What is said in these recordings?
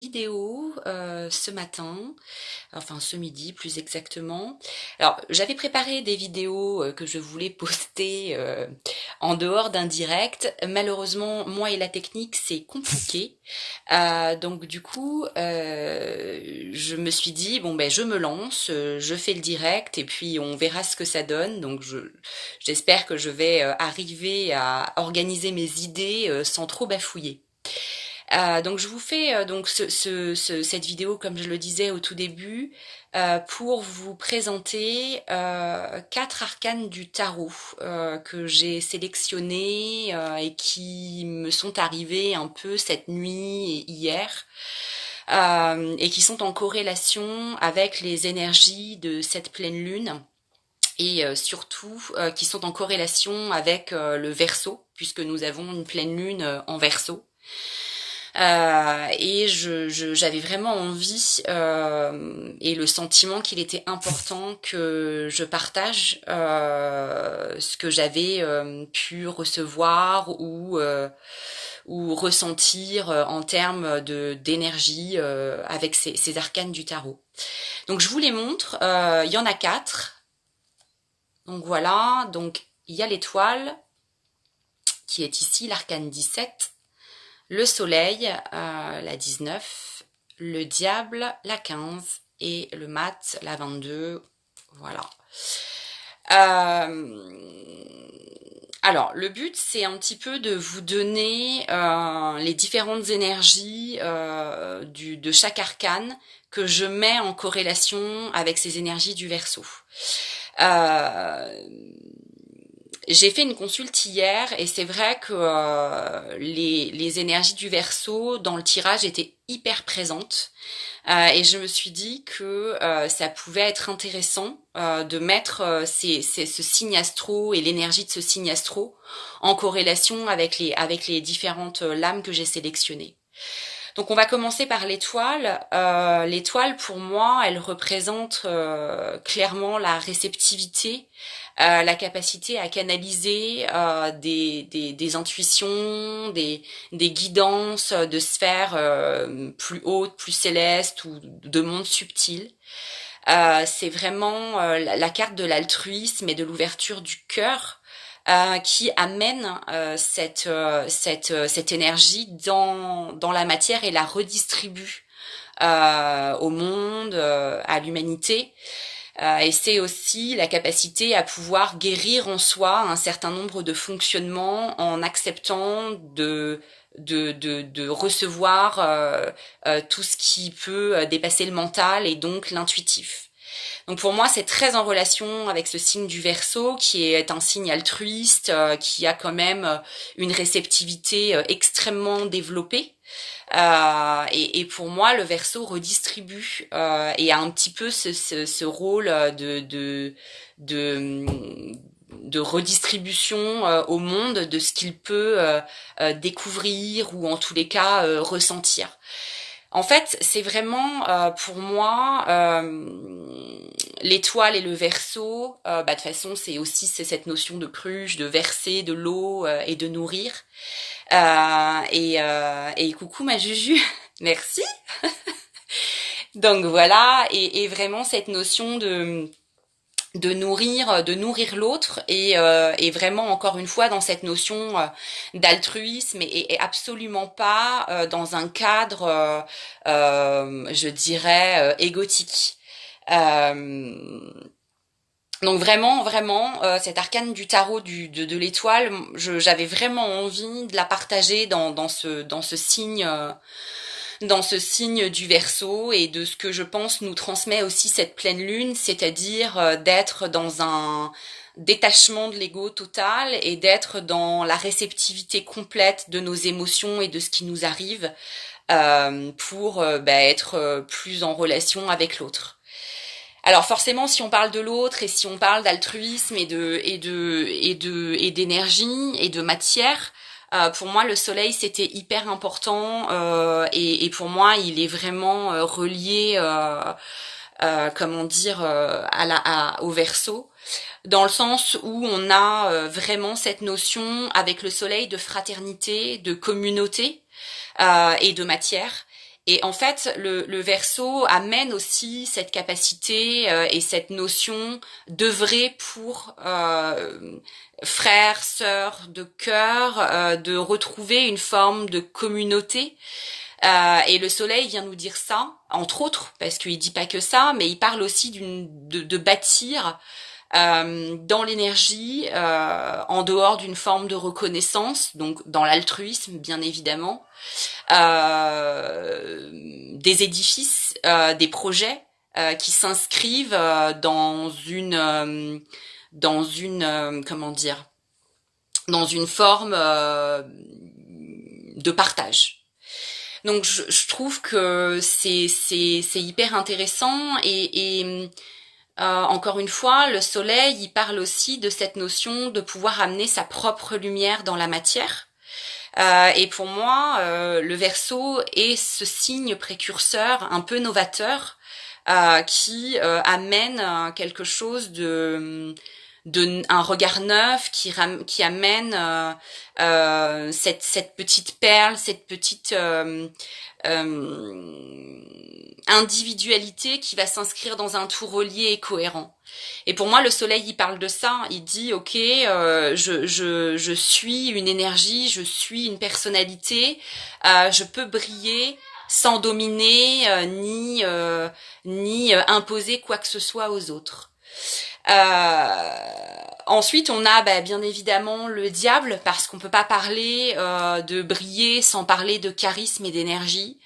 Vidéo ce matin, enfin ce midi plus exactement. Alors j'avais préparé des vidéos que je voulais poster en dehors d'un direct. Malheureusement, moi et la technique, c'est compliqué. Donc du coup, je me suis dit bon ben je me lance, je fais le direct et puis on verra ce que ça donne. Donc j'espère que je vais arriver à organiser mes idées sans trop bafouiller. Donc je vous fais donc cette vidéo comme je le disais au tout début pour vous présenter quatre arcanes du tarot que j'ai sélectionnés et qui me sont arrivés un peu cette nuit et hier et qui sont en corrélation avec les énergies de cette pleine lune et surtout qui sont en corrélation avec le Verseau puisque nous avons une pleine lune en Verseau. Et j'avais vraiment envie et le sentiment qu'il était important que je partage ce que j'avais pu recevoir ou ressentir en termes de d'énergie avec ces arcanes du tarot. Donc je vous les montre. Il y en a quatre. Donc voilà. Donc il y a l'étoile qui est ici, l'arcane 17. Le soleil, la 19, le diable, la 15 et le mat, la 22. Voilà. Alors, le but, c'est un petit peu de vous donner les différentes énergies de chaque arcane que je mets en corrélation avec ces énergies du Verseau. J'ai fait une consulte hier et c'est vrai que les énergies du Verseau dans le tirage étaient hyper présentes et je me suis dit que ça pouvait être intéressant de mettre ce signe astro et l'énergie de ce signe astro en corrélation avec les différentes lames que j'ai sélectionnées. Donc on va commencer par l'étoile. L'étoile, pour moi, elle représente clairement la réceptivité, la capacité à canaliser des intuitions, des guidances de sphères plus hautes, plus célestes ou de mondes subtils. C'est vraiment la carte de l'altruisme et de l'ouverture du cœur qui amène cette énergie dans la matière et la redistribue au monde, à l'humanité. Et c'est aussi la capacité à pouvoir guérir en soi un certain nombre de fonctionnements en acceptant de recevoir tout ce qui peut dépasser le mental et donc l'intuitif. Donc pour moi, c'est très en relation avec ce signe du Verseau, qui est un signe altruiste, qui a quand même une réceptivité extrêmement développée. Et pour moi, le Verseau redistribue et a un petit peu ce rôle de de redistribution au monde de ce qu'il peut découvrir ou en tous les cas ressentir. En fait, c'est vraiment pour moi l'étoile et le Verseau. De toute façon, c'est cette notion de cruche, de verser de l'eau et de nourrir. Et coucou ma Juju, merci. Donc voilà, et vraiment cette notion de nourrir l'autre et vraiment encore une fois dans cette notion d'altruisme et absolument pas dans un cadre je dirais égotique. Euh, donc vraiment cette arcane du tarot de l'étoile, j'avais vraiment envie de la partager dans ce signe dans ce signe du Verseau et de ce que je pense nous transmet aussi cette pleine lune, c'est-à-dire d'être dans un détachement de l'ego total et d'être dans la réceptivité complète de nos émotions et de ce qui nous arrive pour être plus en relation avec l'autre. Alors forcément, si on parle de l'autre et si on parle d'altruisme et d'énergie et de matière, pour moi, le soleil c'était hyper important et pour moi, il est vraiment relié, comment dire, au Verseau, dans le sens où on a vraiment cette notion avec le soleil de fraternité, de communauté et de matière. Et en fait, le Verseau amène aussi cette capacité et cette notion d'œuvrer pour frères, sœurs de cœur, de retrouver une forme de communauté. Et le soleil vient nous dire ça, entre autres, parce qu'il dit pas que ça, mais il parle aussi de bâtir dans l'énergie, en dehors d'une forme de reconnaissance, donc dans l'altruisme bien évidemment, des édifices, des projets qui s'inscrivent dans une comment dire, dans une forme de partage. Donc je trouve que c'est hyper intéressant encore une fois, le soleil, il parle aussi de cette notion de pouvoir amener sa propre lumière dans la matière. Et pour moi, le Verseau est ce signe précurseur, un peu novateur, qui amène quelque chose de un regard neuf, qui amène cette petite perle, cette petite individualité qui va s'inscrire dans un tout relié et cohérent. Et pour moi, le soleil, il parle de ça. Il dit, ok, je suis une énergie, je suis une personnalité, je peux briller sans dominer ni imposer quoi que ce soit aux autres. Ensuite, on a bien évidemment le diable, parce qu'on peut pas parler de briller sans parler de charisme et d'énergie.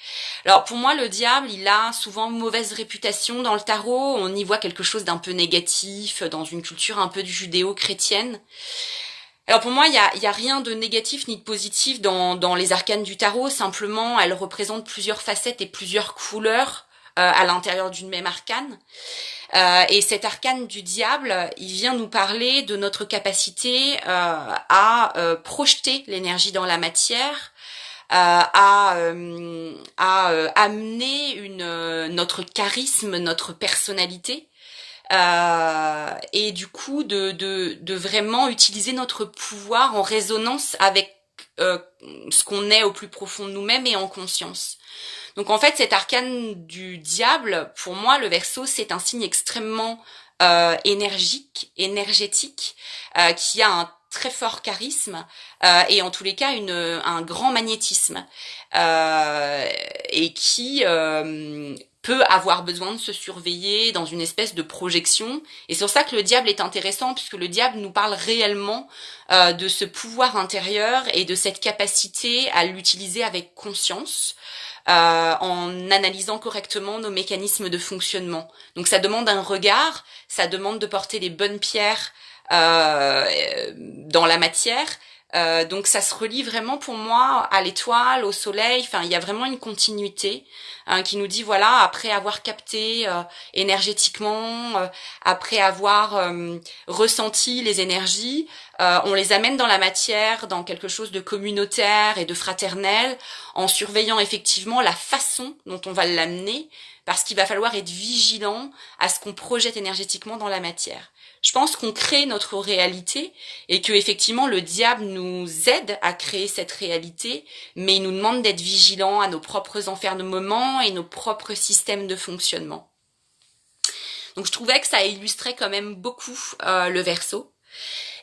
Alors pour moi, le diable, il a souvent mauvaise réputation dans le tarot. On y voit quelque chose d'un peu négatif dans une culture un peu judéo-chrétienne. Alors pour moi, il y a rien de négatif ni de positif dans les arcanes du tarot. Simplement, elles représentent plusieurs facettes et plusieurs couleurs à l'intérieur d'une même arcane. Et cet arcane du diable, il vient nous parler de notre capacité à projeter l'énergie dans la matière, à amener notre charisme, notre personnalité, et du coup de vraiment utiliser notre pouvoir en résonance avec ce qu'on est au plus profond de nous-mêmes et en conscience. Donc en fait, cet arcane du diable, pour moi, le Verseau, c'est un signe extrêmement énergétique, qui a un très fort charisme et en tous les cas un grand magnétisme, et qui peut avoir besoin de se surveiller dans une espèce de projection. Et c'est pour ça que le diable est intéressant, puisque le diable nous parle réellement de ce pouvoir intérieur et de cette capacité à l'utiliser avec conscience, en analysant correctement nos mécanismes de fonctionnement. Donc ça demande un regard, ça demande de porter les bonnes pierres dans la matière. Donc ça se relie vraiment pour moi à l'étoile, au soleil. Enfin, il y a vraiment une continuité qui nous dit, voilà, après avoir capté énergétiquement, après avoir ressenti les énergies, on les amène dans la matière, dans quelque chose de communautaire et de fraternel, en surveillant effectivement la façon dont on va l'amener, parce qu'il va falloir être vigilant à ce qu'on projette énergétiquement dans la matière. Je pense qu'on crée notre réalité et que effectivement le diable nous aide à créer cette réalité, mais il nous demande d'être vigilants à nos propres enfermements et nos propres systèmes de fonctionnement. Donc je trouvais que ça illustrait quand même beaucoup le Verseau.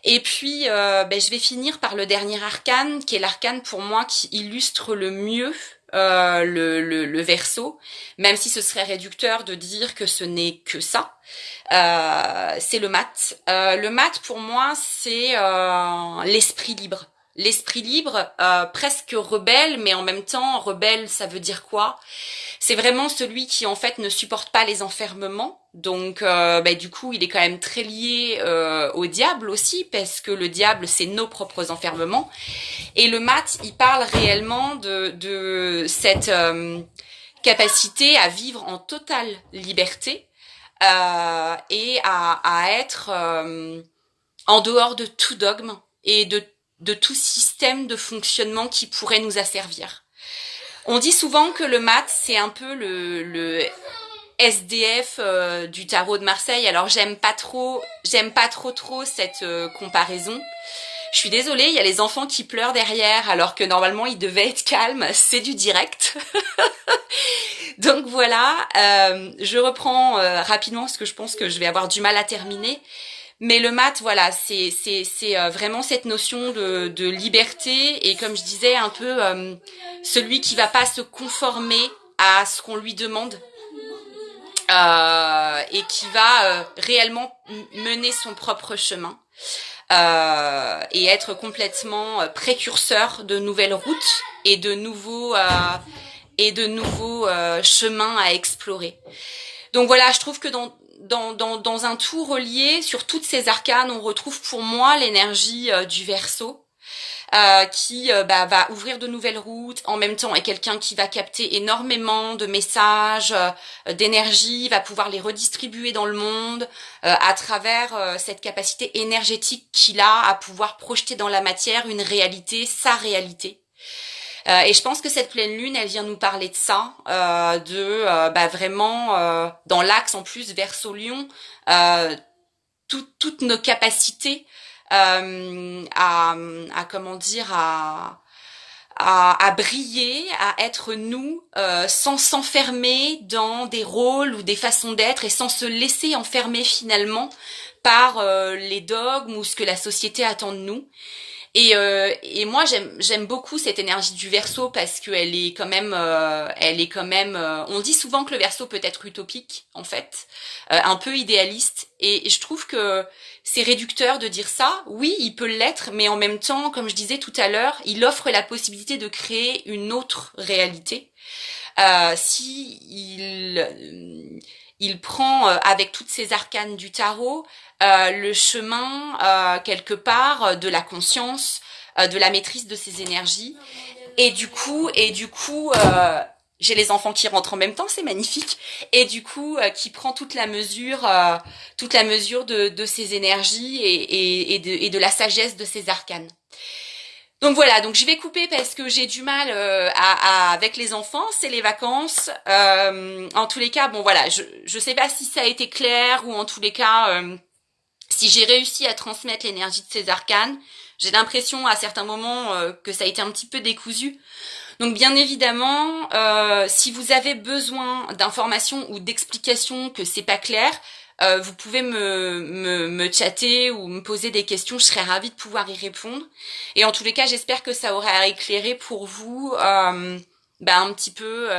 Et puis je vais finir par le dernier arcane, qui est l'arcane pour moi qui illustre le mieux le Verseau, même si ce serait réducteur de dire que ce n'est que ça. C'est le mat. Le mat pour moi c'est l'esprit libre. L'esprit libre, presque rebelle, mais en même temps, rebelle, ça veut dire quoi? C'est vraiment celui qui en fait ne supporte pas les enfermements. Donc du coup, il est quand même très lié au diable aussi, parce que le diable, c'est nos propres enfermements. Et le mat, il parle réellement de cette capacité à vivre en totale liberté et à être en dehors de tout dogme et de tout système de fonctionnement qui pourrait nous asservir. On dit souvent que le mat, c'est un peu le SDF du tarot de Marseille. Alors j'aime pas trop cette comparaison, Je suis désolée, il y a les enfants qui pleurent derrière alors que normalement ils devaient être calmes, c'est du direct. Donc voilà, je reprends rapidement parce que je pense que je vais avoir du mal à terminer. Mais le mat, voilà, c'est vraiment cette notion de liberté et comme je disais un peu celui qui va pas se conformer à ce qu'on lui demande et qui va réellement mener son propre chemin et être complètement précurseur de nouvelles routes et de nouveaux chemins à explorer. Donc voilà, je trouve que dans un tout relié, sur toutes ces arcanes, on retrouve pour moi l'énergie du Verseau, qui va ouvrir de nouvelles routes, en même temps est quelqu'un qui va capter énormément de messages, d'énergie, va pouvoir les redistribuer dans le monde à travers cette capacité énergétique qu'il a à pouvoir projeter dans la matière une réalité, sa réalité. Et je pense que cette pleine lune, elle vient nous parler de ça, vraiment dans l'axe en plus Verseau-Lion, toutes nos capacités à comment dire à briller, à être nous, sans s'enfermer dans des rôles ou des façons d'être et sans se laisser enfermer finalement par les dogmes ou ce que la société attend de nous. Et moi j'aime beaucoup cette énergie du Verseau parce que elle est quand même on dit souvent que le Verseau peut être utopique en fait, un peu idéaliste et je trouve que c'est réducteur de dire ça. Oui, il peut l'être, mais en même temps, comme je disais tout à l'heure, il offre la possibilité de créer une autre réalité. Si il prend avec toutes ces arcanes du tarot le chemin quelque part de la conscience, de la maîtrise de ses énergies et du coup j'ai les enfants qui rentrent en même temps, c'est magnifique. Et du coup, qui prend toute la mesure de ses énergies et de la sagesse de ses arcanes. Donc voilà, donc je vais couper parce que j'ai du mal avec les enfants, c'est les vacances. En tous les cas, bon voilà, je sais pas si ça a été clair ou en tous les cas si j'ai réussi à transmettre l'énergie de ces arcanes. J'ai l'impression à certains moments que ça a été un petit peu décousu. Donc bien évidemment, si vous avez besoin d'informations ou d'explications que c'est pas clair, vous pouvez me chatter ou me poser des questions, je serais ravie de pouvoir y répondre. Et en tous les cas, j'espère que ça aura éclairé pour vous un petit peu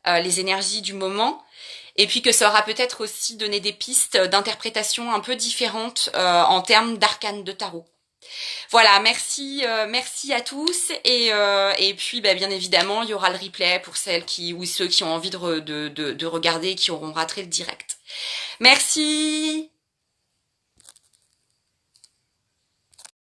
les énergies du moment. Et puis que ça aura peut-être aussi donné des pistes d'interprétation un peu différentes en termes d'arcanes de tarot. Voilà, merci à tous et puis bien évidemment il y aura le replay pour celles qui ou ceux qui ont envie de regarder et qui auront raté le direct. Merci.